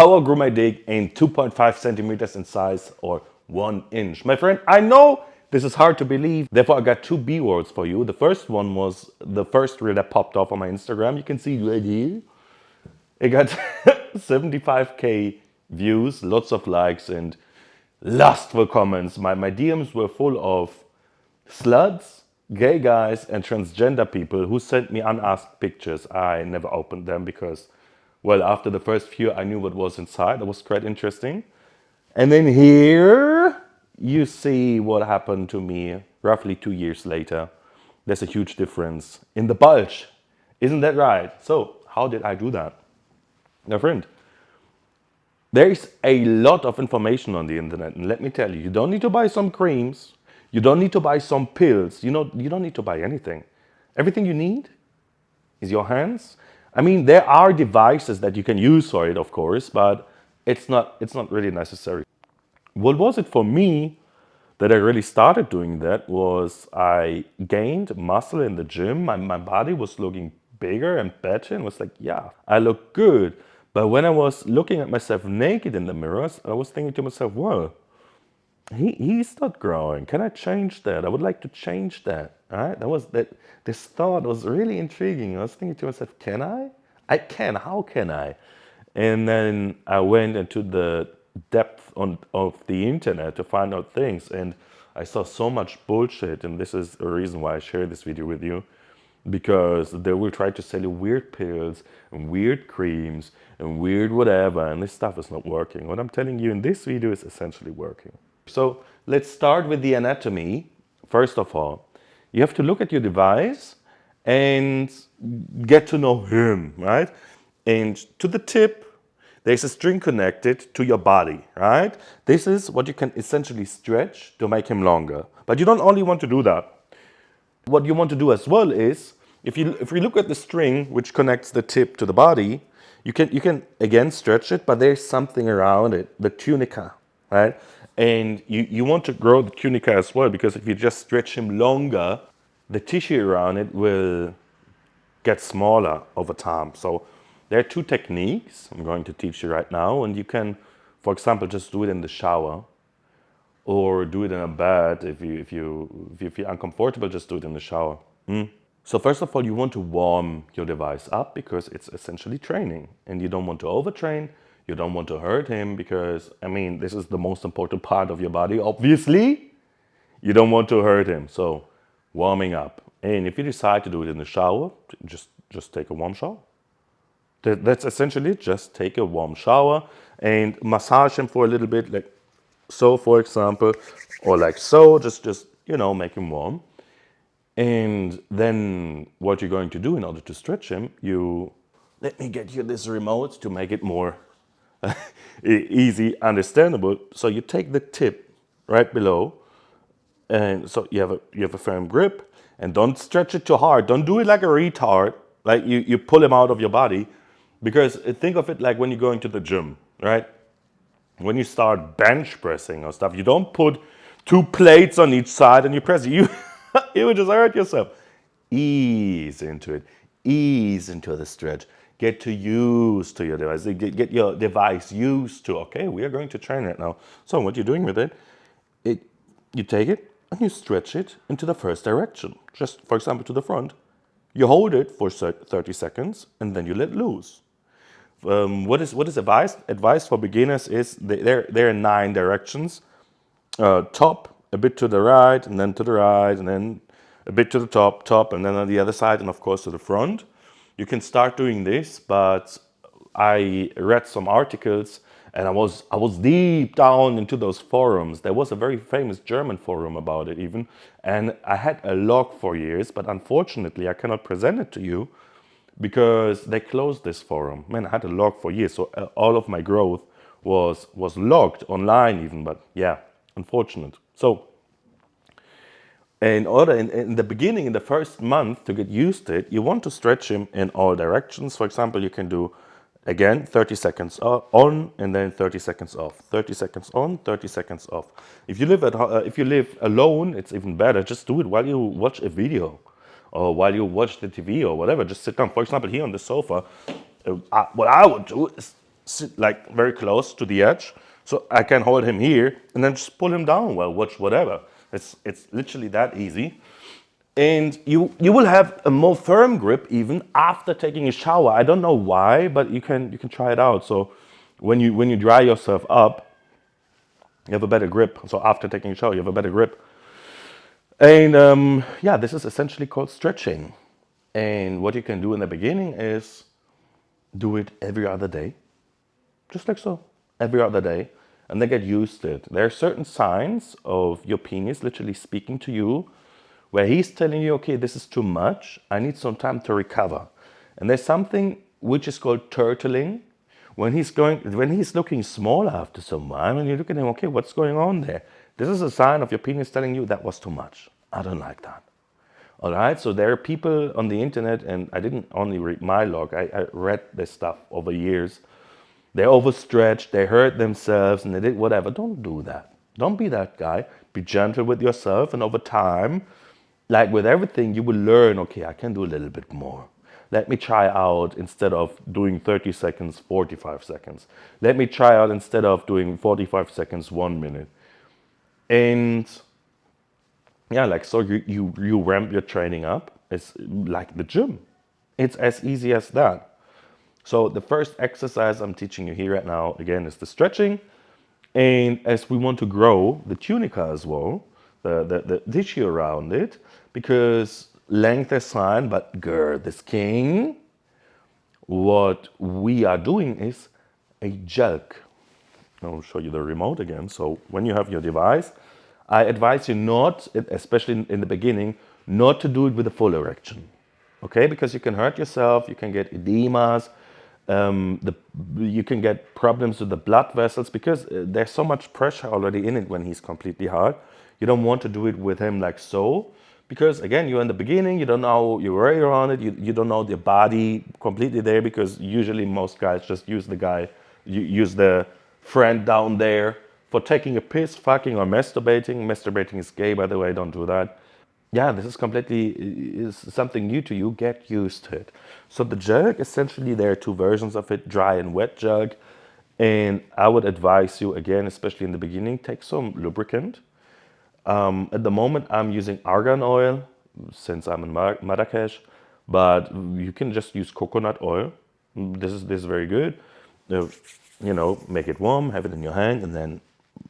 How I grew my dick in 2.5 centimeters in size or 1 inch. My friend, I know this is hard to believe. Therefore, I got two B words for you. The first one was the first reel that popped off on my Instagram. You can see it right here. It got 75K views, lots of likes, and lustful comments. My DMs were full of sluts, gay guys, and transgender people who sent me unasked pictures. I never opened them because, well, after the first few, I knew what was inside. That was quite interesting. And then here you see what happened to me roughly 2 years later. There's a huge difference in the bulge. Isn't that right? So, how did I do that? Now, friend, there is a lot of information on the internet, and let me tell you, you don't need to buy some creams, you don't need to buy some pills, you don't need to buy anything. Everything you need is your hands. I mean, there are devices that you can use for it, of course, but it's not really necessary. What was it for me that I really started doing that was I gained muscle in the gym. My body was looking bigger and better and was like, yeah, I look good. But when I was looking at myself naked in the mirrors, I was thinking to myself, whoa, he's not growing. Can I change that? I would like to change that. All right. This thought was really intriguing. I was thinking to myself, can I? I can. How can I? And then I went into the depth of the internet to find out things, and I saw so much bullshit. And this is a reason why I share this video with you, because they will try to sell you weird pills and weird creams and weird whatever, and this stuff is not working. What I'm telling you in this video is essentially working. So let's start with the anatomy. First of all, you have to look at your device and get to know him, right? And to the tip, there's a string connected to your body, right? This is what you can essentially stretch to make him longer. But you don't only want to do that. What you want to do as well is, if you look at the string which connects the tip to the body, you can again stretch it, but there's something around it, the tunica, right? And you want to grow the tunica as well, because if you just stretch him longer, the tissue around it will get smaller over time. So there are two techniques I'm going to teach you right now, and you can, for example, just do it in the shower or do it in a bed. If you feel uncomfortable, just do it in the shower. So first of all, you want to warm your device up because it's essentially training, and you don't want to overtrain. You don't want to hurt him because, I mean, this is the most important part of your body. Obviously, you don't want to hurt him. So warming up. And if you decide to do it in the shower, just take a warm shower. That's essentially it. Just take a warm shower and massage him for a little bit, like so, for example, or like so. Just make him warm. And then what you're going to do in order to stretch him, let me get you this remote to make it more easy, understandable. So you take the tip right below, and so you have a firm grip, and don't stretch it too hard. Don't do it like a retard, like you pull him out of your body, because think of it like when you're going to the gym, right? When you start bench pressing or stuff, you don't put two plates on each side and you press it. You would just hurt yourself. Ease into it. Ease into the stretch. Get used to your device. Get your device used to. Okay, we are going to train right now. So what you're doing with it, you take it and you stretch it into the first direction. Just for example, to the front. You hold it for 30 seconds and then you let loose. What is advice for beginners is there are 9 directions. Top, a bit to the right, and then to the right, and then a bit to the top, and then on the other side, and of course to the front. You can start doing this, but I read some articles and I was deep down into those forums. There was a very famous German forum about it even, and I had a log for years, but unfortunately I cannot present it to you because they closed this forum. Man, I had a log for years, so all of my growth was logged online even, but yeah, unfortunate. So in the beginning, in the first month, to get used to it, you want to stretch him in all directions. For example, you can do, again, 30 seconds on and then 30 seconds off. 30 seconds on, 30 seconds off. If you live alone, it's even better. Just do it while you watch a video or while you watch the TV or whatever. Just sit down. For example, here on the sofa, what I would do is sit like very close to the edge, so I can hold him here and then just pull him down. Well, watch whatever. It's literally that easy. And you will have a more firm grip even after taking a shower. I don't know why, but you can try it out. So when you dry yourself up, you have a better grip. So after taking a shower, you have a better grip. And yeah, this is essentially called stretching. And what you can do in the beginning is do it every other day, just like so, every other day, and then get used to it. There are certain signs of your penis literally speaking to you where he's telling you, okay, this is too much. I need some time to recover. And there's something which is called turtling. When he's looking small after some while, and you look at him, okay, what's going on there? This is a sign of your penis telling you that was too much. I don't like that. All right, so there are people on the internet, and I didn't only read my log, I read this stuff over years. They overstretched, they hurt themselves, and they did whatever. Don't do that. Don't be that guy. Be gentle with yourself, and over time, like with everything, you will learn, okay, I can do a little bit more. Let me try out instead of doing 30 seconds, 45 seconds. Let me try out instead of doing 45 seconds, 1 minute. And yeah, like so you ramp your training up. It's like the gym. It's as easy as that. So the first exercise I'm teaching you here right now again is the stretching. And as we want to grow the tunica as well, the tissue around it, because length is fine, but girth is king. What we are doing is a jerk. I'll show you the remote again. So when you have your device, I advise you not, especially in the beginning, not to do it with a full erection. Okay, because you can hurt yourself, you can get edemas, you can get problems with the blood vessels because there's so much pressure already in it when he's completely hard. You don't want to do it with him like so, because again, you're in the beginning, you don't know your way around it, you don't know the body completely there because usually most guys just use use the friend down there for taking a piss, fucking, or masturbating. Masturbating is gay, by the way, don't do that. Yeah, this is completely is something new to you. Get used to it. So the jug, essentially, there are two versions of it: dry and wet jug. And I would advise you again, especially in the beginning, take some lubricant. At the moment, I'm using argan oil since I'm in Marrakesh, but you can just use coconut oil. This is very good. Uh, make it warm, have it in your hand, and then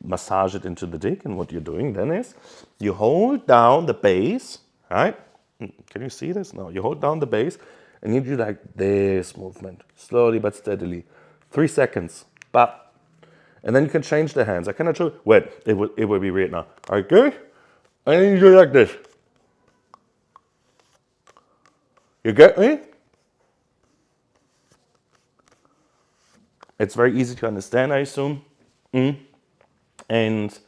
massage it into the dick. And what you're doing then is you hold down the base, right? Can you see this? No, you hold down the base and you do like this movement, slowly but steadily. 3 seconds, but and then you can change the hands. I cannot show you. Wait, it will be weird now. Okay? And then you do like this. You get me? It's very easy to understand, I assume. And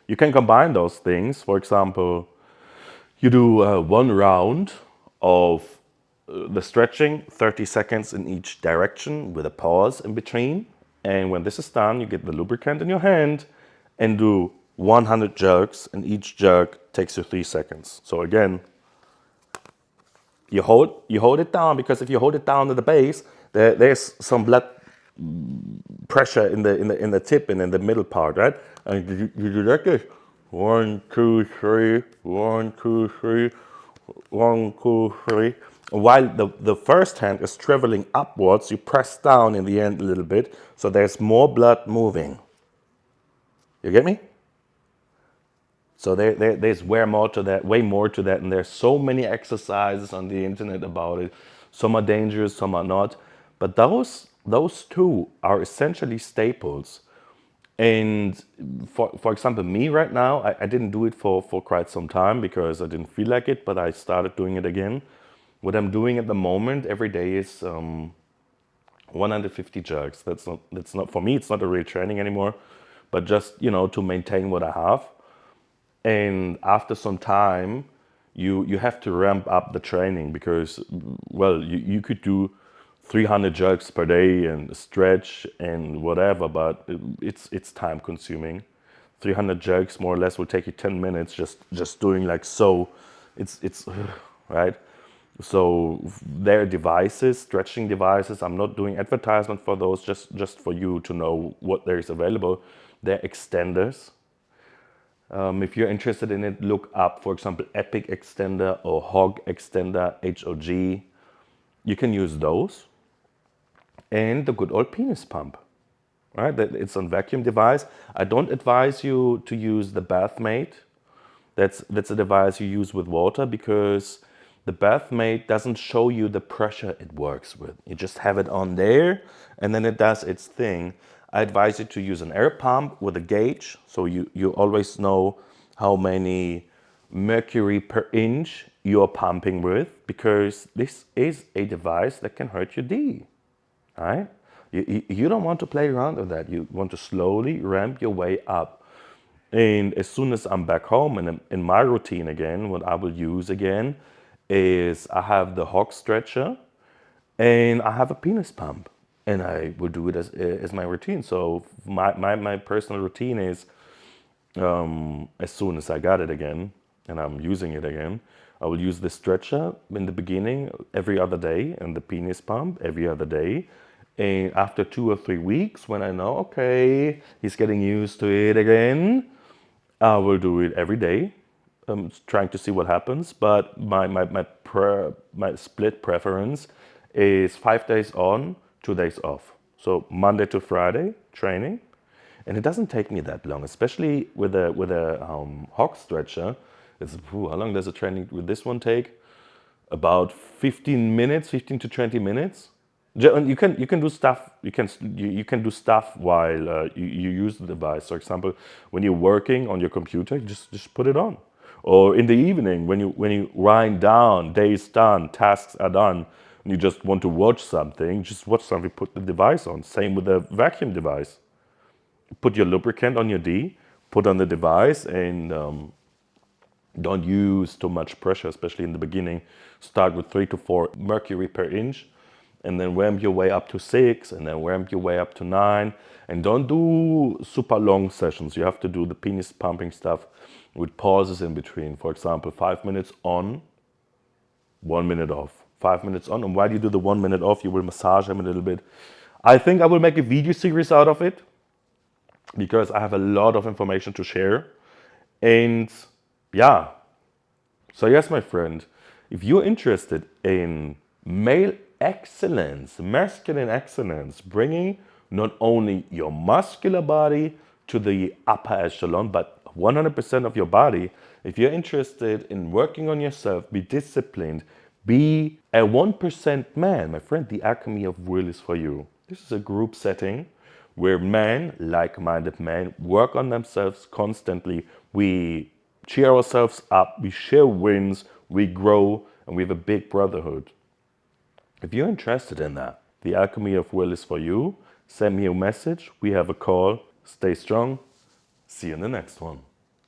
you can combine those things. For example, you do one round of the stretching, 30 seconds in each direction with a pause in between. And when this is done, you get the lubricant in your hand and do 100 jerks, and each jerk takes you 3 seconds. So again, you hold it down because if you hold it down to the base, there's some blood pressure in the tip and in the middle part, right? And you do like this. 1, 2, 3, 1, 2, 3, 1, 2, 3. While the first hand is traveling upwards, you press down in the end a little bit, so there's more blood moving. You get me? So there's way more to that, and there's so many exercises on the internet about it. Some are dangerous, some are not. But those two are essentially staples. And for example, me right now, I didn't do it for quite some time because I didn't feel like it, but I started doing it again. What I'm doing at the moment every day is 150 jerks. That's not for me. It's not a real training anymore, but just to maintain what I have. And after some time, you have to ramp up the training because, well, you could do 300 jerks per day and stretch and whatever, but it's time consuming. 300 jerks more or less will take you 10 minutes just doing like so. It's right. So their devices, stretching devices, I'm not doing advertisement for those, just for you to know what there is available. They're extenders. If you're interested in it, look up, for example, Epic Extender or Hog Extender, HOG. You can use those. And the good old penis pump, right? It's on vacuum device. I don't advise you to use the Bathmate. That's a device you use with water because the Bathmate doesn't show you the pressure it works with. You just have it on there and then it does its thing. I advise you to use an air pump with a gauge so you always know how many mercury per inch you're pumping with because this is a device that can hurt your D, right? You don't want to play around with that. You want to slowly ramp your way up. And as soon as I'm back home and in my routine again, what I will use again is I have the hog stretcher and I have a penis pump. And I will do it as my routine. So my personal routine is as soon as I got it again and I'm using it again, I will use the stretcher in the beginning every other day and the penis pump every other day. And after 2 or 3 weeks, when I know, okay, he's getting used to it again, I will do it every day. I'm trying to see what happens, but my split preference is 5 days on, 2 days off. So Monday to Friday training, and it doesn't take me that long, especially with a hog stretcher. How long does a training with this one take? About 15 minutes, 15 to 20 minutes. And you can do stuff. You can do stuff while you use the device. For example, when you're working on your computer, you just put it on. Or in the evening, when you wind down, day is done, tasks are done, and you just want to watch something, just watch something. Put the device on. Same with the vacuum device. Put your lubricant on your D, put on the device, and don't use too much pressure, especially in the beginning. Start with 3 to 4 mercury per inch, and then ramp your way up to 6, and then ramp your way up to 9. And don't do super long sessions. You have to do the penis pumping stuff with pauses in between. For example, 5 minutes on, 1 minute off. 5 minutes on, and while you do the 1 minute off, you will massage them a little bit. I think I will make a video series out of it because I have a lot of information to share. And yeah, so yes, my friend, if you're interested in male excellence, masculine excellence, bringing not only your muscular body to the upper echelon, but 100% of your body, if you're interested in working on yourself, be disciplined, be a 1% man, my friend, the Alchemy of Will is for you. This is a group setting where men, like-minded men, work on themselves constantly. We cheer ourselves up, we share wins, we grow, and we have a big brotherhood. If you're interested in that, the Alchemy of Will is for you. Send me a message. We have a call. Stay strong. See you in the next one.